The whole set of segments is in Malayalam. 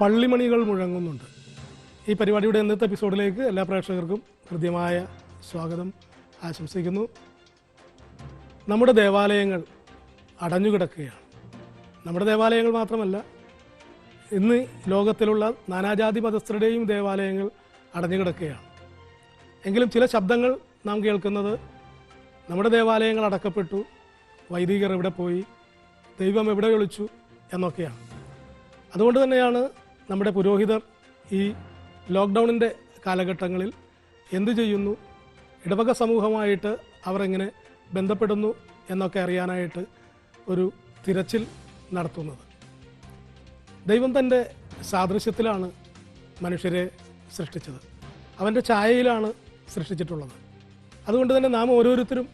പള്ളിമണികൾ മുഴങ്ങുന്നുണ്ട്. ഈ പരിപാടിയുടെ ഇന്നത്തെ എപ്പിസോഡിലേക്ക് എല്ലാ പ്രേക്ഷകർക്കും ഹൃദ്യമായ സ്വാഗതം ആശംസിക്കുന്നു. നമ്മുടെ ദേവാലയങ്ങൾ അടഞ്ഞുകിടക്കുകയാണ്. നമ്മുടെ ദേവാലയങ്ങൾ മാത്രമല്ല, ഇന്ന് ലോകത്തിലുള്ള നാനാജാതി മതസ്ഥരുടെയും ദേവാലയങ്ങൾ അടഞ്ഞുകിടക്കുകയാണ്. എങ്കിലും ചില ശബ്ദങ്ങൾ നാം കേൾക്കുന്നത് നമ്മുടെ ദേവാലയങ്ങൾ അടക്കപ്പെട്ടു, വൈദികർ എവിടെ പോയി, ദൈവം എവിടെ ഒളിച്ചു എന്നൊക്കെയാണ്. അതുകൊണ്ട് തന്നെയാണ് നമ്മുടെ പുരോഹിതർ ഈ ലോക്ക്ഡൗണിൻ്റെ കാലഘട്ടങ്ങളിൽ എന്തു ചെയ്യുന്നു, ഇടവക സമൂഹമായിട്ട് അവർ എങ്ങനെ ബന്ധപ്പെടുന്നു എന്നൊക്കെ അറിയാനായിട്ട് ഒരു തിരച്ചിൽ നടത്തുന്നത്. ദൈവം തൻ്റെ സാദൃശ്യത്തിലാണ് മനുഷ്യരെ സൃഷ്ടിച്ചത്, അവൻ്റെ ഛായയിലാണ് സൃഷ്ടിച്ചിട്ടുള്ളത്. അതുകൊണ്ട് തന്നെ നാം ഓരോരുത്തരും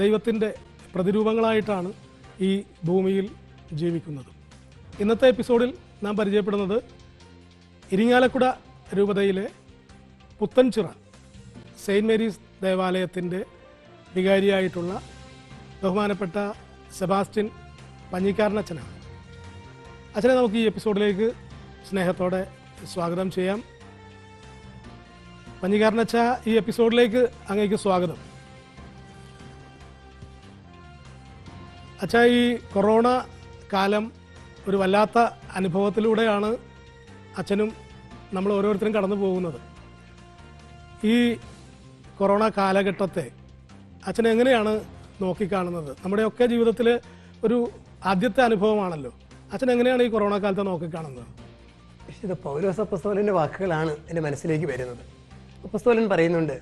ദൈവത്തിൻ്റെ പ്രതിരൂപങ്ങളായിട്ടാണ് ഈ ഭൂമിയിൽ ജീവിക്കുന്നത്. ഇന്നത്തെ എപ്പിസോഡിൽ നാം പരിചയപ്പെടുന്നത് ഇരിങ്ങാലക്കുട രൂപതയിലെ പുത്തൻചിറ സെയിൻറ്റ് മേരീസ് ദേവാലയത്തിൻ്റെ വികാരിയായിട്ടുള്ള ബഹുമാനപ്പെട്ട സെബാസ്റ്റ്യൻ പഞ്ഞിക്കാരനച്ഛനാണ്. അച്ഛനെ നമുക്ക് ഈ എപ്പിസോഡിലേക്ക് സ്നേഹത്തോടെ സ്വാഗതം ചെയ്യാം. പഞ്ഞിക്കാരനച്ഛ, ഈ എപ്പിസോഡിലേക്ക് അങ്ങേക്ക് സ്വാഗതം. അച്ഛ, ഈ കൊറോണ കാലം ഒരു വല്ലാത്ത അനുഭവത്തിലൂടെയാണ് അച്ഛനും നമ്മൾ ഓരോരുത്തരും കടന്നു പോകുന്നത്. ഈ കൊറോണ കാലഘട്ടത്തെ അച്ഛൻ എങ്ങനെയാണ് നോക്കിക്കാണുന്നത്? നമ്മുടെയൊക്കെ ജീവിതത്തിൽ ഒരു ആദ്യത്തെ അനുഭവമാണല്ലോ. അച്ഛൻ എങ്ങനെയാണ് ഈ കൊറോണ കാലത്തെ നോക്കിക്കാണുന്നത്? വിശുദ്ധ പൗലോസ് അപ്പോസ്തലൻ്റെ വാക്കുകളാണ് എൻ്റെ മനസ്സിലേക്ക് വരുന്നത്. അപ്പോസ്തലൻ പറയുന്നുണ്ട്,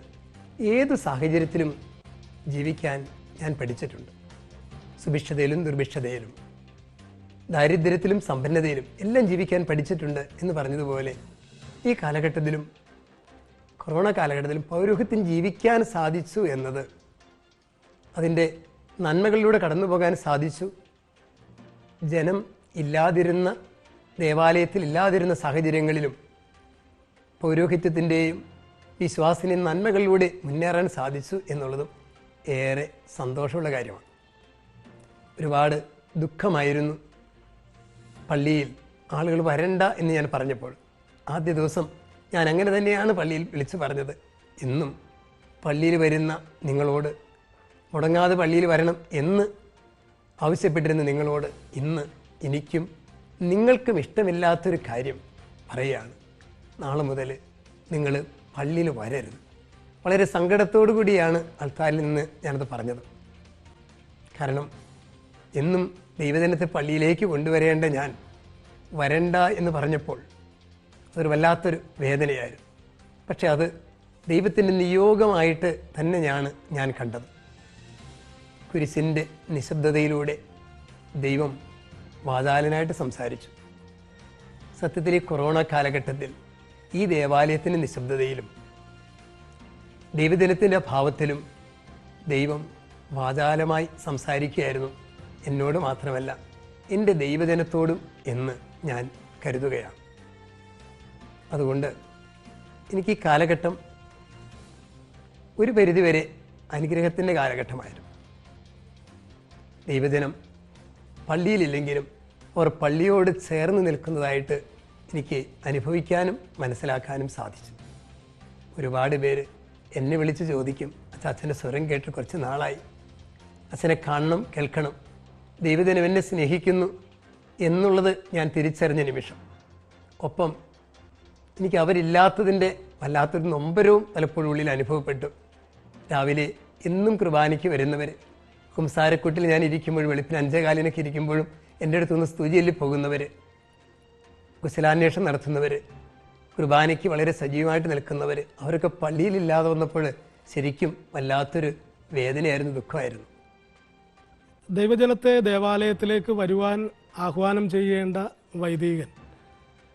ഏതു സാഹചര്യത്തിലും ജീവിക്കാൻ ഞാൻ പഠിച്ചിട്ടുണ്ട്. സുഭിക്ഷതയിലും ദുർഭിക്ഷതയിലും, ദാരിദ്ര്യത്തിലും സമ്പന്നതയിലും എല്ലാം ജീവിക്കാൻ പഠിച്ചിട്ടുണ്ട് എന്ന് പറഞ്ഞതുപോലെ ഈ കാലഘട്ടത്തിലും, കൊറോണ കാലഘട്ടത്തിലും പൗരോഹിത്യം ജീവിക്കാൻ സാധിച്ചു എന്നത്, അതിൻ്റെ നന്മകളിലൂടെ കടന്നു പോകാൻ സാധിച്ചു. ജനം ഇല്ലാതിരുന്ന, ദേവാലയത്തിൽ ഇല്ലാതിരുന്ന സാഹചര്യങ്ങളിലും പൗരോഹിത്യത്തിൻ്റെയും വിശ്വാസത്തിൻ്റെയും നന്മകളിലൂടെ മുന്നേറാൻ സാധിച്ചു എന്നുള്ളതും ഏറെ സന്തോഷമുള്ള കാര്യമാണ്. ഒരുപാട് ദുഃഖമായിരുന്നു പള്ളിയിൽ ആളുകൾ വരണ്ട എന്ന് ഞാൻ പറഞ്ഞപ്പോൾ. ആദ്യ ദിവസം ഞാൻ അങ്ങനെ തന്നെയാണ് പള്ളിയിൽ വിളിച്ചു പറഞ്ഞത്. ഇന്നും പള്ളിയിൽ വരുന്ന നിങ്ങളോട്, മുടങ്ങാതെ പള്ളിയിൽ വരണം എന്ന് ആവശ്യപ്പെട്ടിരുന്ന നിങ്ങളോട് ഇന്ന് എനിക്കും നിങ്ങൾക്കും ഇഷ്ടമില്ലാത്തൊരു കാര്യം പറയുകയാണ്. നാളെ മുതൽ നിങ്ങൾ പള്ളിയിൽ വരരുത്. വളരെ സങ്കടത്തോടു കൂടിയാണ് ആൾക്കാരിൽ നിന്ന് ഞാനത് പറഞ്ഞത്. കാരണം എന്നും ദൈവജനത്തെ പള്ളിയിലേക്ക് കൊണ്ടുവരേണ്ട ഞാൻ വരണ്ട എന്ന് പറഞ്ഞപ്പോൾ അതൊരു വല്ലാത്തൊരു വേദനയായിരുന്നു. പക്ഷെ അത് ദൈവത്തിൻ്റെ നിയോഗമായിട്ട് തന്നെയാണ് ഞാൻ കണ്ടത്. കുരിശിൻ്റെ നിശബ്ദതയിലൂടെ ദൈവം വാചാലനായിട്ട് സംസാരിച്ചു. സത്യത്തിൽ ഈ കൊറോണ കാലഘട്ടത്തിൽ ഈ ദേവാലയത്തിൻ്റെ നിശബ്ദതയിലും ദൈവദിനത്തിൻ്റെ ഭാവത്തിലും ദൈവം വാചാലമായി സംസാരിക്കുകയായിരുന്നു. എന്നോട് മാത്രമല്ല, എൻ്റെ ദൈവജനത്തോടും എന്ന് ഞാൻ കരുതുകയാണ്. അതുകൊണ്ട് എനിക്ക് ഈ കാലഘട്ടം ഒരു പരിധിവരെ അനുഗ്രഹത്തിൻ്റെ കാലഘട്ടമായിരുന്നു. ദൈവജനം പള്ളിയിലില്ലെങ്കിലും അവർ പള്ളിയോട് ചേർന്ന് നിൽക്കുന്നതായിട്ട് എനിക്ക് അനുഭവിക്കാനും മനസ്സിലാക്കാനും സാധിച്ചു. ഒരുപാട് പേര് എന്നെ വിളിച്ച് ചോദിക്കും, അച്ഛൻ്റെ സ്വരം കേട്ട് കുറച്ച് നാളായി, അച്ഛനെ കാണണം, കേൾക്കണം, ദൈവജനം എന്നെ സ്നേഹിക്കുന്നു എന്നുള്ളത് ഞാൻ തിരിച്ചറിഞ്ഞ നിമിഷം. ഒപ്പം എനിക്ക് അവരില്ലാത്തതിൻ്റെ വല്ലാത്തൊരു നൊമ്പരവും പലപ്പോഴും ഉള്ളിൽ അനുഭവപ്പെട്ടു. രാവിലെ എന്നും കുർബാനയ്ക്ക് വരുന്നവർ, കുംസാരക്കൂട്ടിൽ ഞാൻ ഇരിക്കുമ്പോഴും വെളുപ്പിന് 5:15 ഇരിക്കുമ്പോഴും എൻ്റെ അടുത്തുനിന്ന് സ്തുതിയിൽ പോകുന്നവർ, കുശലാന്വേഷണം നടത്തുന്നവർ, കുർബാനയ്ക്ക് വളരെ സജീവമായിട്ട് നിൽക്കുന്നവർ, അവരൊക്കെ പള്ളിയിലില്ലാതെ വന്നപ്പോൾ ശരിക്കും വല്ലാത്തൊരു വേദനയായിരുന്നു, ദുഃഖമായിരുന്നു. ദൈവജനത്തെ ദേവാലയത്തിലേക്ക് വരുവാൻ ആഹ്വാനം ചെയ്യേണ്ട വൈദികൻ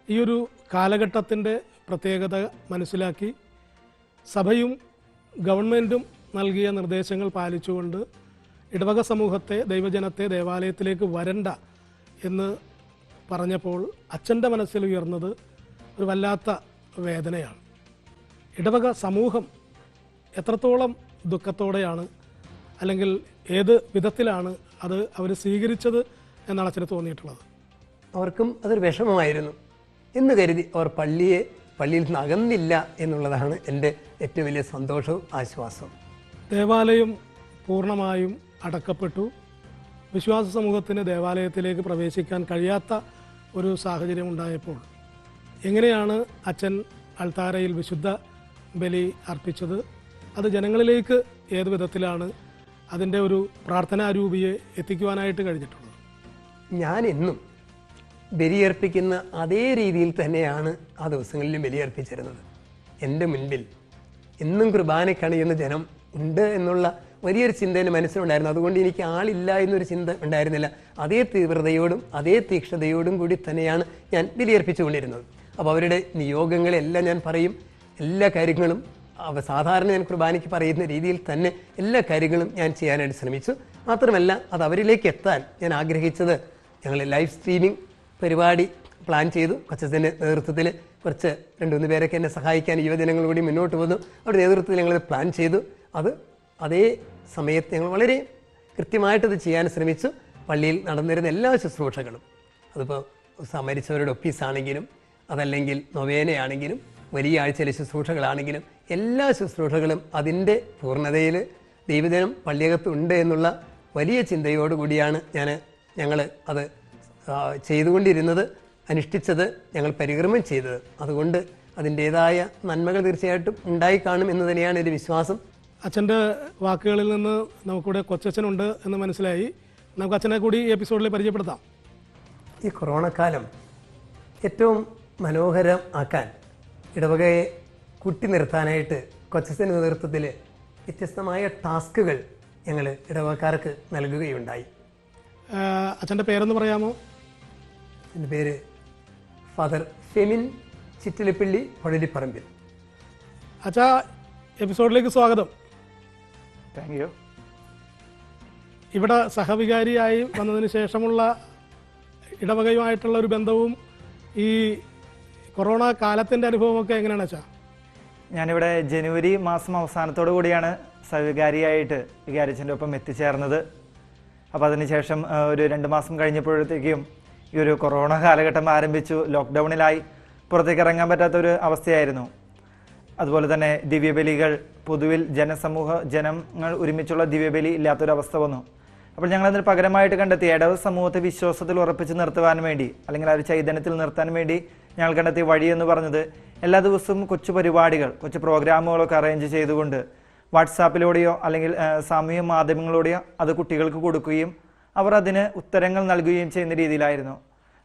ഈ ഒരു കാലഘട്ടത്തിൻ്റെ പ്രത്യേകത മനസ്സിലാക്കി സഭയും ഗവൺമെൻറ്റും നൽകിയ നിർദ്ദേശങ്ങൾ പാലിച്ചുകൊണ്ട് ഇടവക സമൂഹത്തെ, ദൈവജനത്തെ ദേവാലയത്തിലേക്ക് വരണ്ട എന്ന് പറഞ്ഞപ്പോൾ അച്ഛൻ്റെ മനസ്സിൽ ഉയർന്നത് ഒരു വല്ലാത്ത വേദനയാണ്. ഇടവക സമൂഹം എത്രത്തോളം ദുഃഖത്തോടെയാണ്, അല്ലെങ്കിൽ ഏത് വിധത്തിലാണ് അവർ സ്വീകരിച്ചത് എന്നാണ് അച്ഛന് തോന്നിയിട്ടുള്ളത്? അവർക്കും അതൊരു വിഷമമായിരുന്നു. എന്ന് കരുതി അവർ പള്ളിയിൽ നിന്ന് അകന്നില്ല എന്നുള്ളതാണ് എൻ്റെ ഏറ്റവും വലിയ സന്തോഷവും ആശ്വാസവും. ദേവാലയം പൂർണ്ണമായും അടക്കപ്പെട്ടു. വിശ്വാസ സമൂഹത്തിന് ദേവാലയത്തിലേക്ക് പ്രവേശിക്കാൻ കഴിയാത്ത ഒരു സാഹചര്യം ഉണ്ടായപ്പോൾ എങ്ങനെയാണ് അച്ഛൻ അൾത്താരയിൽ വിശുദ്ധ ബലി അർപ്പിച്ചത്? അത് ജനങ്ങളിലേക്ക് ഏത് വിധത്തിലാണ് അതിൻ്റെ ഒരു പ്രാർത്ഥനാരൂപിയെ എത്തിക്കുവാനായിട്ട് കഴിഞ്ഞിട്ടുള്ളത്? ഞാൻ എന്നും ബലിയർപ്പിക്കുന്ന അതേ രീതിയിൽ തന്നെയാണ് ആ ദിവസങ്ങളിലും ബലിയർപ്പിച്ചിരുന്നത്. എൻ്റെ മുൻപിൽ എന്നും കുർബാനക്കണിയുന്ന ജനം ഉണ്ട് എന്നുള്ള വലിയൊരു ചിന്ത എൻ്റെ മനസ്സിലുണ്ടായിരുന്നു. അതുകൊണ്ട് എനിക്ക് ആളില്ല എന്നൊരു ചിന്ത ഉണ്ടായിരുന്നില്ല. അതേ തീവ്രതയോടും അതേ തീക്ഷ്ണതയോടും കൂടി തന്നെയാണ് ഞാൻ ബലിയർപ്പിച്ചുകൊണ്ടിരുന്നത്. അപ്പോൾ അവരുടെ നിയോഗങ്ങളെല്ലാം ഞാൻ പറയും. എല്ലാ കാര്യങ്ങളും സാധാരണ ഞാൻ കുർബാനയ്ക്ക് പറയുന്ന രീതിയിൽ തന്നെ എല്ലാ കാര്യങ്ങളും ഞാൻ ചെയ്യാനായിട്ട് ശ്രമിച്ചു. മാത്രമല്ല അത് അവരിലേക്ക് എത്താൻ ഞാൻ ആഗ്രഹിച്ചത്, ഞങ്ങൾ ലൈവ് സ്ട്രീമിംഗ് പരിപാടി പ്ലാൻ ചെയ്തു. കൊച്ചച്ഛൻ്റെ നേതൃത്വത്തിൽ കുറച്ച് 2-3 പേരൊക്കെ എന്നെ സഹായിക്കാൻ യുവജനങ്ങൾ കൂടി മുന്നോട്ട് വന്നു. അവരുടെ നേതൃത്വത്തിൽ ഞങ്ങളത് പ്ലാൻ ചെയ്തു. അതേ സമയത്ത് ഞങ്ങൾ വളരെ കൃത്യമായിട്ടത് ചെയ്യാൻ ശ്രമിച്ചു. പള്ളിയിൽ നടന്നിരുന്ന എല്ലാ ശുശ്രൂഷകളും, അതിപ്പോൾ മരിച്ചവരുടെ ഒപ്പീസാണെങ്കിലും അതല്ലെങ്കിൽ നൊവേനയാണെങ്കിലും വലിയ ആഴ്ചയിലെ ശുശ്രൂഷകളാണെങ്കിലും എല്ലാ ശുശ്രൂഷകളും അതിൻ്റെ പൂർണ്ണതയിൽ ദൈവജനം പള്ളിയകത്ത് ഉണ്ട് എന്നുള്ള വലിയ ചിന്തയോടുകൂടിയാണ് ഞങ്ങൾ അത് ചെയ്തുകൊണ്ടിരുന്നത്, അനുഷ്ഠിച്ചത്, ഞങ്ങൾ പരിക്രമം ചെയ്തത്. അതുകൊണ്ട് അതിൻ്റേതായ നന്മകൾ തീർച്ചയായിട്ടും ഉണ്ടായി കാണും എന്ന് തന്നെയാണ് എൻ്റെ വിശ്വാസം. അച്ഛൻ്റെ വാക്കുകളിൽ നിന്ന് നമുക്കിവിടെ കൊച്ചച്ഛനുണ്ട് എന്ന് മനസ്സിലായി. നമുക്ക് അച്ഛനെ കൂടി ഈ എപ്പിസോഡിൽ പരിചയപ്പെടുത്താം. ഈ കൊറോണ കാലം ഏറ്റവും മനോഹരം ആക്കാൻ ഇടവകയെ കൂട്ടി നിർത്താനായിട്ട് കൊച്ചച്ഛൻ്റെ നേതൃത്വത്തിൽ വ്യത്യസ്തമായ ടാസ്കുകൾ ഞങ്ങൾ ഇടവകക്കാർക്ക് നൽകുകയുണ്ടായി. അച്ഛൻ്റെ പേരെന്ന് പറയാമോ? എൻ്റെ പേര് ഫാദർ ഫെമിൻ ചിറ്റിലപ്പള്ളി പഴലിപ്പറമ്പിൽ. അച്ഛാ, എപ്പിസോഡിലേക്ക് സ്വാഗതം. Thank you. ഇവിടെ സഹവികാരിയായി വന്നതിന് ശേഷമുള്ള ഇടവകയുമായിട്ടുള്ള ഒരു ബന്ധവും ഈ കൊറോണ കാലത്തിൻ്റെ അനുഭവമൊക്കെ എങ്ങനെയാണ് അച്ഛാ? ഞാനിവിടെ ജനുവരി മാസം അവസാനത്തോടു കൂടിയാണ് സഹവികാരിയായിട്ട് വികാരിച്ചൻ്റെ ഒപ്പം എത്തിച്ചേർന്നത്. അപ്പോൾ അതിനുശേഷം ഒരു 2 മാസം കഴിഞ്ഞപ്പോഴത്തേക്കും ഈ ഒരു കൊറോണ കാലഘട്ടം ആരംഭിച്ചു. ലോക്ക്ഡൗണിലായി പുറത്തേക്ക് ഇറങ്ങാൻ പറ്റാത്തൊരു അവസ്ഥയായിരുന്നു. അതുപോലെ തന്നെ ദിവ്യബലികൾ പൊതുവിൽ ജനങ്ങൾ ഒരുമിച്ചുള്ള ദിവ്യബലി ഇല്ലാത്തൊരവസ്ഥ വന്നു. അപ്പോൾ ഞങ്ങളതിന് പകരമായിട്ട് കണ്ടെത്തി ഇടവ സമൂഹത്തെ വിശ്വാസത്തിൽ ഉറപ്പിച്ച് നിർത്തുവാൻ വേണ്ടി, അല്ലെങ്കിൽ ആ ഒരു ചൈതന്യത്തിൽ നിർത്താൻ വേണ്ടി ഞങ്ങൾ കണ്ടെത്തിയ വഴി എന്ന് പറഞ്ഞത് എല്ലാ ദിവസവും കൊച്ചു പരിപാടികൾ, കൊച്ചു പ്രോഗ്രാമുകളൊക്കെ അറേഞ്ച് ചെയ്തുകൊണ്ട് വാട്സാപ്പിലൂടെയോ അല്ലെങ്കിൽ സാമൂഹ്യ മാധ്യമങ്ങളിലൂടെയോ അത് കുട്ടികൾക്ക് കൊടുക്കുകയും അവർ അതിന് ഉത്തരങ്ങൾ നൽകുകയും ചെയ്യുന്ന രീതിയിലായിരുന്നു.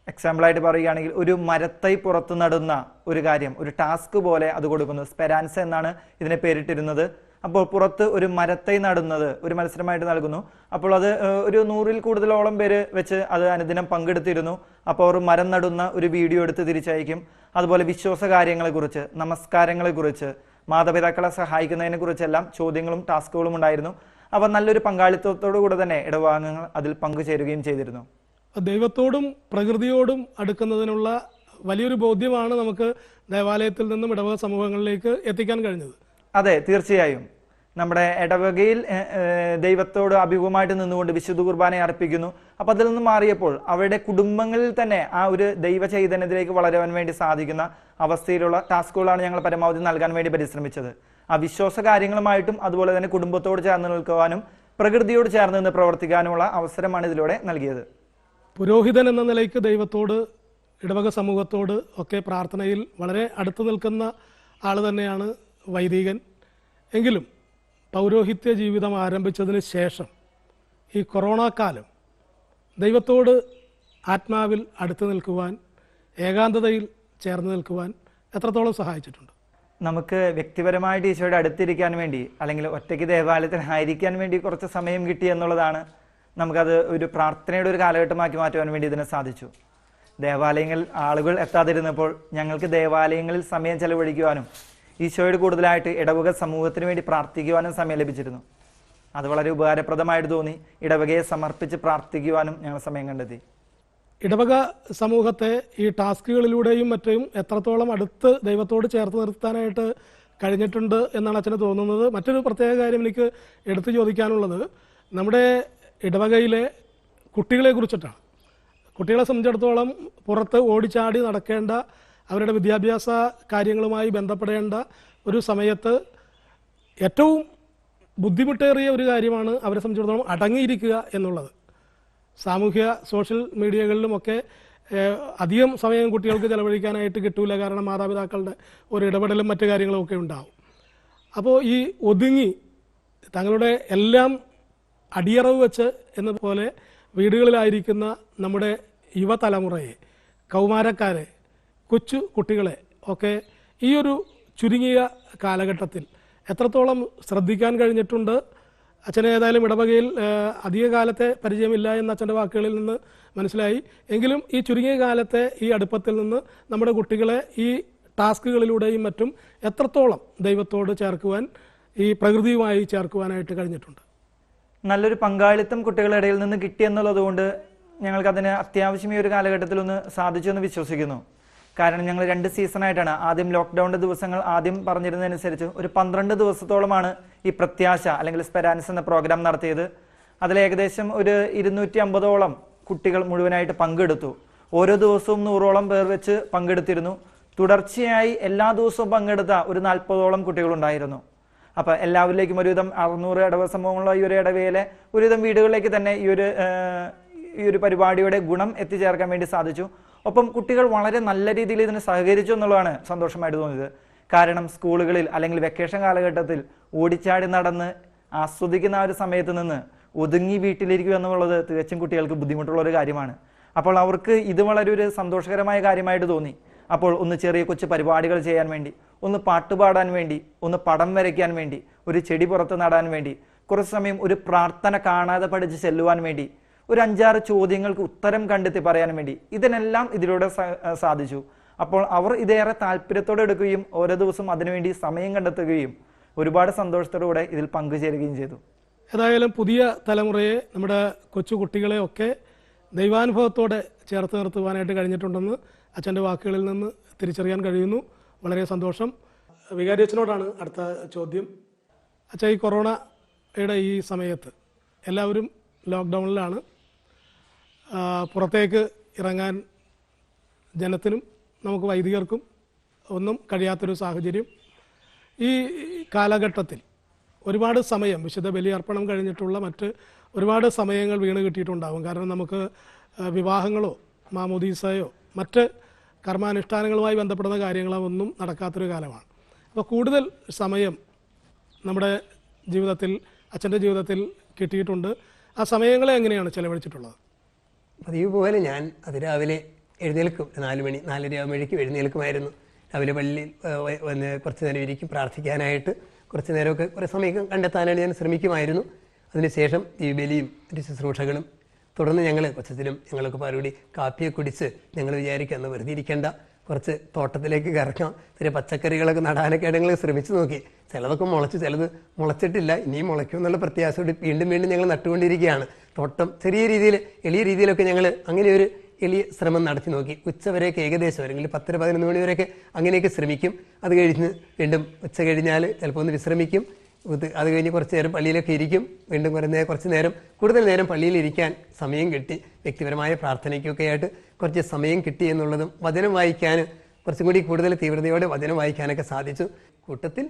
എക്സാമ്പിളായിട്ട് പറയുകയാണെങ്കിൽ ഒരു മരത്തൈ പുറത്ത് നടുന്ന ഒരു കാര്യം, ഒരു ടാസ്ക് പോലെ അത് കൊടുക്കുന്നു. സ്പെരാൻസ എന്നാണ് ഇതിനെ പേരിട്ടിരുന്നത്. അപ്പോൾ പുറത്ത് ഒരു മരത്തൈ നടുന്നത് ഒരു മത്സരമായിട്ട് നൽകുന്നു. അപ്പോൾ അത് ഒരു 100-ൽ കൂടുതലോളം പേര് വെച്ച് അത് അനുദിനം പങ്കെടുത്തിരുന്നു. അപ്പോൾ അവർ മരം നടുന്ന ഒരു വീഡിയോ എടുത്ത് തിരിച്ചയക്കും. അതുപോലെ വിശ്വാസ കാര്യങ്ങളെക്കുറിച്ച്, നമസ്കാരങ്ങളെക്കുറിച്ച്, മാതാപിതാക്കളെ സഹായിക്കുന്നതിനെക്കുറിച്ചെല്ലാം ചോദ്യങ്ങളും ടാസ്കുകളും ഉണ്ടായിരുന്നു. അപ്പോൾ നല്ലൊരു പങ്കാളിത്തത്തോടു കൂടെ തന്നെ ഇടവകാംഗങ്ങൾ അതിൽ പങ്കുചേരുകയും ചെയ്തിരുന്നു. ദൈവത്തോടും പ്രകൃതിയോടും അടുക്കുന്നതിനുള്ള വലിയൊരു ബോധ്യമാണ് നമുക്ക് ദേവാലയത്തിൽ നിന്നും ഇടവക സമൂഹങ്ങളിലേക്ക് എത്തിക്കാൻ കഴിഞ്ഞത്. അതെ, തീർച്ചയായും. നമ്മുടെ ഇടവകയിൽ ദൈവത്തോട് അഭിമുഖമായിട്ട് നിന്നുകൊണ്ട് വിശുദ്ധ കുർബാന അർപ്പിക്കുന്നു. അപ്പോൾ അതിൽ നിന്ന് മാറിയപ്പോൾ അവരുടെ കുടുംബങ്ങളിൽ തന്നെ ആ ഒരു ദൈവ ചൈതന്യത്തിലേക്ക് വളരാൻ വേണ്ടി സാധിക്കുന്ന അവസ്ഥയിലുള്ള ടാസ്കുകളാണ് ഞങ്ങൾ പരമാവധി നൽകാൻ വേണ്ടി പരിശ്രമിച്ചത്. ആ വിശ്വാസ കാര്യങ്ങളുമായിട്ടും അതുപോലെ തന്നെ കുടുംബത്തോട് ചേർന്ന് നിൽക്കുവാനും പ്രകൃതിയോട് ചേർന്ന് നിന്ന് പ്രവർത്തിക്കാനുമുള്ള അവസരമാണ് ഇതിലൂടെ നൽകിയത്. പുരോഹിതൻ എന്ന നിലയ്ക്ക് ദൈവത്തോട്, ഇടവക സമൂഹത്തോട് ഒക്കെ പ്രാർത്ഥനയിൽ വളരെ അടുത്ത് നിൽക്കുന്ന ആൾ തന്നെയാണ് വൈദികൻ. എങ്കിലും പൗരോഹിത്യ ജീവിതം ആരംഭിച്ചതിന് ശേഷം ഈ കൊറോണ കാലം ദൈവത്തോട് ആത്മാവിൽ അടുത്ത് നിൽക്കുവാൻ, ഏകാന്തതയിൽ ചേർന്ന് നിൽക്കുവാൻ എത്രത്തോളം സഹായിച്ചിട്ടുണ്ട്? നമുക്ക് വ്യക്തിപരമായിട്ട് ഈശോയുടെ അടുത്തിരിക്കാൻ വേണ്ടി, അല്ലെങ്കിൽ ഒറ്റയ്ക്ക് ദേവാലയത്തിൽ ആയിരിക്കാൻ വേണ്ടി കുറച്ച് സമയം കിട്ടി എന്നുള്ളതാണ്. നമുക്കത് ഒരു പ്രാർത്ഥനയുടെ ഒരു കാലഘട്ടമാക്കി മാറ്റുവാൻ വേണ്ടി ഇതിന് സാധിച്ചു. ദേവാലയങ്ങളിൽ ആളുകൾ എത്താതിരുന്നപ്പോൾ ഞങ്ങൾക്ക് ദേവാലയങ്ങളിൽ സമയം ചെലവഴിക്കുവാനും ഈശോയോട് കൂടുതലായിട്ട് ഇടവക സമൂഹത്തിന് വേണ്ടി പ്രാർത്ഥിക്കുവാനും സമയം ലഭിച്ചിരുന്നു. അത് വളരെ ഉപകാരപ്രദമായിട്ട് തോന്നി. ഇടവകയെ സമർപ്പിച്ച് പ്രാർത്ഥിക്കുവാനും ഞങ്ങൾ സമയം കണ്ടെത്തി. ഇടവക സമൂഹത്തെ ഈ ടാസ്കുകളിലൂടെയും മറ്റും എത്രത്തോളം അടുത്ത് ദൈവത്തോട് ചേർത്ത് നിർത്താനായിട്ട് കഴിഞ്ഞിട്ടുണ്ട് എന്നാണ് അച്ഛന് തോന്നുന്നത്? മറ്റൊരു പ്രത്യേക കാര്യം എനിക്ക് എടുത്തു ചോദിക്കാനുള്ളത്, നമ്മുടെ ഇടവകയിലെ കുട്ടികളെ കുറിച്ചിട്ടാണ്. കുട്ടികളെ സംബന്ധിച്ചിടത്തോളം പുറത്ത് ഓടിച്ചാടി നടക്കേണ്ട അവരുടെ വിദ്യാഭ്യാസ കാര്യങ്ങളുമായി ബന്ധപ്പെടേണ്ട ഒരു സമയത്ത് ഏറ്റവും ബുദ്ധിമുട്ടേറിയ ഒരു കാര്യമാണ് അവരെ സംബന്ധിച്ചിടത്തോളം അടങ്ങിയിരിക്കുക എന്നുള്ളത്. സാമൂഹ്യ സോഷ്യൽ മീഡിയകളിലുമൊക്കെ അധികം സമയം കുട്ടികൾക്ക് ചെലവഴിക്കാനായിട്ട് കിട്ടൂല, കാരണം മാതാപിതാക്കളുടെ ഒരു ഇടപെടലും മറ്റു കാര്യങ്ങളും ഒക്കെ ഉണ്ടാവും. അപ്പോൾ ഈ ഒതുങ്ങി തങ്ങളുടെ എല്ലാം അടിയറവ് വെച്ച് എന്നതുപോലെ വീടുകളിലായിരിക്കുന്ന നമ്മുടെ യുവതലമുറയെ, കൗമാരക്കാരെ, കൊച്ചു കുട്ടികളെ ഒക്കെ ഈ ഒരു ചുരുങ്ങിയ കാലഘട്ടത്തിൽ എത്രത്തോളം ശ്രദ്ധിക്കാൻ കഴിഞ്ഞിട്ടുണ്ട്? അച്ഛനെ ഏതായാലും ഇടവകയിൽ അധിക കാലത്തെ പരിചയമില്ല എന്ന അച്ഛൻ്റെ വാക്കുകളിൽ നിന്ന് മനസ്സിലായി. എങ്കിലും ഈ ചുരുങ്ങിയ കാലത്തെ ഈ അടുപ്പത്തിൽ നിന്ന് നമ്മുടെ കുട്ടികളെ ഈ ടാസ്കുകളിലൂടെയും മറ്റും എത്രത്തോളം ദൈവത്തോട് ചേർക്കുവാൻ, ഈ പ്രകൃതിയുമായി ചേർക്കുവാനായിട്ട് കഴിഞ്ഞിട്ടുണ്ട്? നല്ലൊരു പങ്കാളിത്തം കുട്ടികളുടെ ഇടയിൽ നിന്ന് കിട്ടിയെന്നുള്ളതുകൊണ്ട് ഞങ്ങൾക്കതിന് അത്യാവശ്യം ഈ ഒരു കാലഘട്ടത്തിൽ ഒന്ന് സാധിച്ചു എന്ന് വിശ്വസിക്കുന്നു. കാരണം ഞങ്ങൾ 2 സീസണായിട്ടാണ്, ആദ്യം ലോക്ക്ഡൗണിൻ്റെ ദിവസങ്ങൾ ആദ്യം പറഞ്ഞിരുന്നതനുസരിച്ച് ഒരു 12 ദിവസത്തോളമാണ് ഈ പ്രത്യാശ അല്ലെങ്കിൽ സ്പെരാൻസ് എന്ന പ്രോഗ്രാം നടത്തിയത്. അതിൽ ഏകദേശം ഒരു 250ഓളം കുട്ടികൾ മുഴുവനായിട്ട് പങ്കെടുത്തു. ഓരോ ദിവസവും 100ഓളം പേർ വെച്ച് പങ്കെടുത്തിരുന്നു. തുടർച്ചയായി എല്ലാ ദിവസവും പങ്കെടുത്ത ഒരു 40ഓളം കുട്ടികളുണ്ടായിരുന്നു. അപ്പോൾ എല്ലാവരിലേക്കും ഒരുവിധം 600 ഇടവ സമൂഹമുള്ള ഈ ഒരു ഇടവയിലെ ഒരുവിധം വീടുകളിലേക്ക് തന്നെ ഈ ഒരു പരിപാടിയുടെ ഗുണം എത്തിച്ചേർക്കാൻ വേണ്ടി സാധിച്ചു. ഒപ്പം കുട്ടികൾ വളരെ നല്ല രീതിയിൽ ഇതിന് സഹകരിച്ചു എന്നുള്ളതാണ് സന്തോഷമായിട്ട് തോന്നിയത്. കാരണം സ്കൂളുകളിൽ അല്ലെങ്കിൽ വെക്കേഷൻ കാലഘട്ടത്തിൽ ഓടിച്ചാടി നടന്ന് ആസ്വദിക്കുന്ന ആ ഒരു സമയത്ത് നിന്ന് ഒതുങ്ങി വീട്ടിലിരിക്കുക എന്നുള്ളത് തികച്ചും കുട്ടികൾക്ക് ബുദ്ധിമുട്ടുള്ള ഒരു കാര്യമാണ്. അപ്പോൾ അവർക്ക് ഇത് വളരെ ഒരു സന്തോഷകരമായ കാര്യമായിട്ട് തോന്നി. അപ്പോൾ ഒന്ന് ചെറിയ കൊച്ചു പരിപാടികൾ ചെയ്യാൻ വേണ്ടി, ഒന്ന് പാട്ടുപാടാൻ വേണ്ടി, ഒന്ന് പടം വരയ്ക്കാൻ വേണ്ടി, ഒരു ചെടി പുറത്ത് നടാൻ വേണ്ടി, കുറച്ച് സമയം ഒരു പ്രാർത്ഥന കാണാതെ പഠിച്ച് ചെല്ലുവാൻ വേണ്ടി, ഒരു 5-6 ചോദ്യങ്ങൾക്ക് ഉത്തരം കണ്ടെത്തി പറയാൻ വേണ്ടി, ഇതിനെല്ലാം ഇതിലൂടെ സാധിച്ചു. അപ്പോൾ അവർ ഇതേറെ താല്പര്യത്തോടെ എടുക്കുകയും ഓരോ ദിവസം അതിനുവേണ്ടി സമയം കണ്ടെത്തുകയും ഒരുപാട് സന്തോഷത്തോടുകൂടെ ഇതിൽ പങ്കുചേരുകയും ചെയ്തു. ഏതായാലും പുതിയ തലമുറയെ, നമ്മുടെ കൊച്ചു കുട്ടികളെ ഒക്കെ ദൈവാനുഭവത്തോടെ ചേർത്ത് നിർത്തുവാനായിട്ട് കഴിഞ്ഞിട്ടുണ്ടെന്ന് അച്ഛൻ്റെ വാക്കുകളിൽ നിന്ന് തിരിച്ചറിയാൻ കഴിയുന്നു. വളരെ സന്തോഷം. വികാരി അച്ഛനോടാണ് അടുത്ത ചോദ്യം. അച്ഛാ, ഈ കൊറോണയുടെ ഈ സമയത്ത് എല്ലാവരും ലോക്ക്ഡൗണിലാണ്. പുറത്തേക്ക് ഇറങ്ങാൻ ജനത്തിനും നമുക്ക് വൈദികർക്കും ഒന്നും കഴിയാത്തൊരു സാഹചര്യം. ഈ കാലഘട്ടത്തിൽ ഒരുപാട് സമയം, വിശുദ്ധ ബലിയർപ്പണം കഴിഞ്ഞിട്ടുള്ള മറ്റ് ഒരുപാട് സമയങ്ങൾ വീണ് കിട്ടിയിട്ടുണ്ടാകും. കാരണം നമുക്ക് വിവാഹങ്ങളോ മാമോദീസയോ മറ്റ് കർമാനുഷ്ഠാനങ്ങളുമായി ബന്ധപ്പെടുന്ന കാര്യങ്ങളോ ഒന്നും നടക്കാത്തൊരു കാലമാണ്. അപ്പോൾ കൂടുതൽ സമയം നമ്മുടെ ജീവിതത്തിൽ, അച്ഛൻ്റെ ജീവിതത്തിൽ കിട്ടിയിട്ടുണ്ട്. ആ സമയങ്ങളെ എങ്ങനെയാണ് ചെലവഴിച്ചിട്ടുള്ളത്? പതിവ് പോലെ ഞാൻ അതിരാവിലെ എഴുന്നേൽക്കും. 4 മണി 4:30 ആകുമ്പോഴേക്കും എഴുന്നേൽക്കുമായിരുന്നു. രാവിലെ പള്ളിയിൽ വന്ന് കുറച്ച് നേരം ഇരിക്കും പ്രാർത്ഥിക്കാനായിട്ട്. കുറച്ച് നേരമൊക്കെ കുറേ സമയം കണ്ടെത്താനായിട്ട് ഞാൻ ശ്രമിക്കുമായിരുന്നു. അതിനുശേഷം ഈ ബലിയും ഒരു ശുശ്രൂഷകളും തുടർന്ന് ഞങ്ങൾ കൊച്ചത്തിനും ഞങ്ങളൊക്കെ പാലുകൂടി കാപ്പിയെ കുടിച്ച് ഞങ്ങൾ വിചാരിക്കുക എന്ന് വെറുതെ ഇരിക്കേണ്ട, കുറച്ച് തോട്ടത്തിലേക്ക് കറക്കാം, ചെറിയ പച്ചക്കറികളൊക്കെ നടാനൊക്കെ ഞങ്ങൾ ശ്രമിച്ചു നോക്കി. ചിലതൊക്കെ മുളച്ച്, ചിലത് മുളച്ചിട്ടില്ല, ഇനിയും മുളയ്ക്കും എന്നുള്ള പ്രത്യാശയോടെ വീണ്ടും ഞങ്ങൾ നട്ടുകൊണ്ടിരിക്കുകയാണ്. തോട്ടം ചെറിയ രീതിയിൽ, എളിയ രീതിയിലൊക്കെ ഞങ്ങൾ അങ്ങനെ ഒരു എളിയ ശ്രമം നടത്തി നോക്കി. ഉച്ചവരെയൊക്കെ ഏകദേശം, അല്ലെങ്കിൽ 10-11 മണി വരെയൊക്കെ അങ്ങനെയൊക്കെ ശ്രമിക്കും. അത് കഴിഞ്ഞ് വീണ്ടും ഉച്ച കഴിഞ്ഞാൽ ചിലപ്പോൾ ഒന്ന് വിശ്രമിക്കും. അത് കഴിഞ്ഞ് കുറച്ച് നേരം പള്ളിയിലൊക്കെ ഇരിക്കും. വീണ്ടും കുറച്ച് നേരം, കൂടുതൽ നേരം പള്ളിയിൽ ഇരിക്കാൻ സമയം കിട്ടി. വ്യക്തിപരമായ പ്രാർത്ഥനയ്ക്കൊക്കെ ആയിട്ട് കുറച്ച് സമയം കിട്ടി എന്നുള്ളതും, വചനം വായിക്കാൻ കുറച്ചും കൂടി കൂടുതൽ തീവ്രതയോടെ വചനം വായിക്കാനൊക്കെ സാധിച്ചു. കൂട്ടത്തിൽ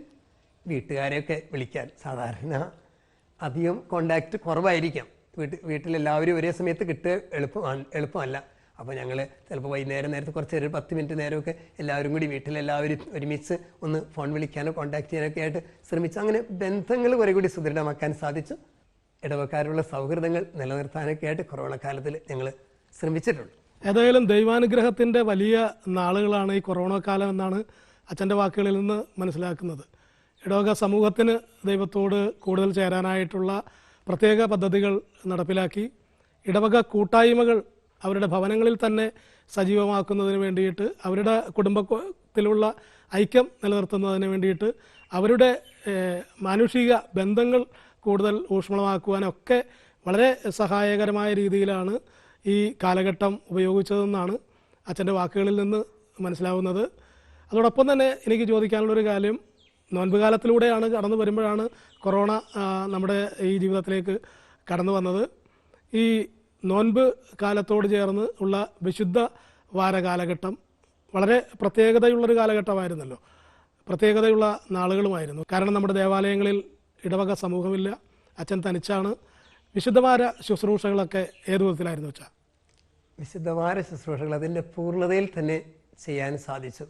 വീട്ടുകാരെയൊക്കെ വിളിക്കാൻ സാധാരണ അധികം കോണ്ടാക്റ്റ് കുറവായിരിക്കാം. വീട്ടിലെല്ലാവരും ഒരേ സമയത്ത് കിട്ടുക എളുപ്പമല്ല. അപ്പോൾ ഞങ്ങൾ ചിലപ്പോൾ വൈകുന്നേരം നേരത്തെ കുറച്ച് ഒരു 10 മിനിറ്റ് നേരമൊക്കെ എല്ലാവരും കൂടി വീട്ടിലെല്ലാവരും ഒരുമിച്ച് ഒന്ന് ഫോൺ വിളിക്കാനോ കോൺടാക്ട് ചെയ്യാനൊക്കെ ആയിട്ട് ശ്രമിച്ചു. അങ്ങനെ ബന്ധങ്ങൾ കുറെ കൂടി സുദൃഢമാക്കാൻ സാധിച്ചു. ഇടവക്കാരുള്ള സൗഹൃദങ്ങൾ നിലനിർത്താനൊക്കെ ആയിട്ട് കൊറോണ കാലത്തിൽ ഞങ്ങൾ ശ്രമിച്ചിട്ടുണ്ട്. ഏതായാലും ദൈവാനുഗ്രഹത്തിൻ്റെ വലിയ നാളുകളാണ് ഈ കൊറോണ കാലം എന്നാണ് അച്ഛൻ്റെ വാക്കുകളിൽ നിന്ന് മനസ്സിലാക്കുന്നത്. ഇടവക സമൂഹത്തിന് ദൈവത്തോട് കൂടുതൽ ചേരാനായിട്ടുള്ള പ്രത്യേക പദ്ധതികൾ നടപ്പിലാക്കി, ഇടവക കൂട്ടായ്മകൾ അവരുടെ ഭവനങ്ങളിൽ തന്നെ സജീവമാക്കുന്നതിന് വേണ്ടിയിട്ട്, അവരുടെ കുടുംബത്തിലുള്ള ഐക്യം നിലനിർത്തുന്നതിന് വേണ്ടിയിട്ട്, അവരുടെ മാനുഷിക ബന്ധങ്ങൾ കൂടുതൽ ഊഷ്മളമാക്കുവാനൊക്കെ വളരെ സഹായകരമായ രീതിയിലാണ് ഈ കാലഘട്ടം ഉപയോഗിച്ചതെന്നാണ് അച്ഛൻ്റെ വാക്കുകളിൽ നിന്ന് മനസ്സിലാവുന്നത്. അതോടൊപ്പം തന്നെ എനിക്ക് ചോദിക്കാനുള്ളൊരു കാര്യം, നോൻപ് കാലത്തിലൂടെയാണ് കടന്നു വരുമ്പോഴാണ് കൊറോണ നമ്മുടെ ഈ ജീവിതത്തിലേക്ക് കടന്നു വന്നത്. ഈ നോൻപ് കാലത്തോട് ചേർന്ന് ഉള്ള വിശുദ്ധ വാര കാലഘട്ടം വളരെ പ്രത്യേകതയുള്ളൊരു കാലഘട്ടമായിരുന്നല്ലോ, പ്രത്യേകതയുള്ള നാളുകളുമായിരുന്നു. കാരണം നമ്മുടെ ദേവാലയങ്ങളിൽ ഇടവക സമൂഹമില്ല, അച്ഛൻ തനിച്ചാണ്. വിശുദ്ധവാര ശുശ്രൂഷകളൊക്കെ ഏതു വിധത്തിലായിരുന്നു വെച്ചാൽ? വിശുദ്ധവാര ശുശ്രൂഷകൾ അതിൻ്റെ പൂർണ്ണതയിൽ തന്നെ ചെയ്യാൻ സാധിച്ചു.